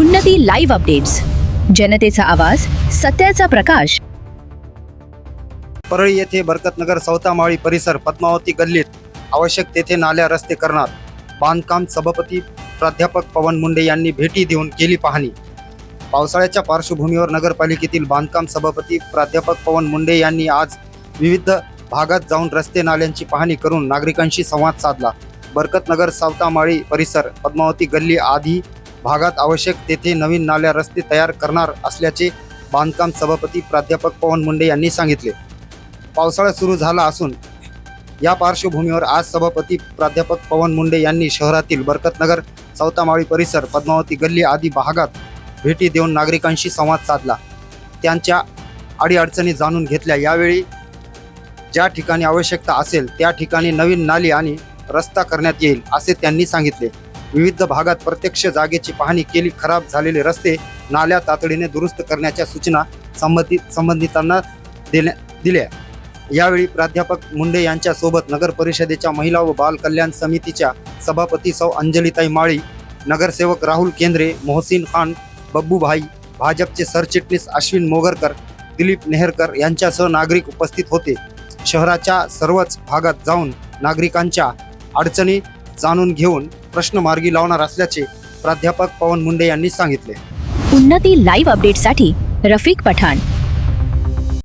उन्नती live updates, जनतेचा आवाज, सत्याचा प्रकाश। परळी येथे बरकतनगर सौतामाळी परिसर पद्मावती गल्लीत आवश्यक तेथे नाल्या रस्ते करणार। बांधकाम सभापती प्राध्यापक पवन मुंडे यांनी भेटी देऊन केली पाहणी। पावसाळ्याच्या पार्श्वभूमीवर नगरपालिकेतील बांधकाम सभापती प्राध्यापक पवन मुंडे यांनी आज विविध भागात जाऊन रस्ते नाल्यांची पाहणी करून नागरिकांशी संवाद साधला। बरकतनगर सौतामाळी परिसर पद्मावती गल्ली आदी भागात आवश्यक तेथे नवीन नाल्या रस्ते तयार करणार असल्याचे बांधकाम सभापती प्राध्यापक पवन मुंडे यांनी सांगितले। पावसाळा सुरू झाला असून या पार्श्वभूमीवर आज सभापती प्राध्यापक पवन मुंडे यांनी शहरातील बरकतनगर सौतामाळी परिसर पद्मावती गल्ली आदी भागात भेटी देऊन नागरिकांशी संवाद साधला, त्यांच्या अडीअडचणी जाणून घेतल्या। यावेळी ज्या ठिकाणी आवश्यकता असेल त्या ठिकाणी नवीन नाली आणि रस्ता करण्यात येईल असे त्यांनी सांगितले। विविध भागात प्रत्यक्ष जागेची पाहणी केली। खराब झालेले रस्ते नाल्या तातडीने दुरुस्त करण्याच्या सूचना संबंधितांना दिल्या। यावेळी प्राध्यापक मुंडे यांच्या सोबत नगर परिषदेच्या महिला व बाल कल्याण समितीच्या सभापती सौ अंजलीताई माळी, नगरसेवक राहुल केंद्रे, मोहसिन खान, बब्बू भाई, भाजपचे सरचिटणीस अश्विन मोगरकर, दिलीप नेहरकर यांच्यासह नागरिक उपस्थित होते। शहराच्या सर्वच भागात जाऊन नागरिकांच्या अडचणी जाणून घेऊन प्रश्न मार्गी लावणार असल्याचे प्राध्यापक पवन मुंडे यांनी सांगितले। उन्नती लाईव्ह अपडेटसाठी रफिक पठाण।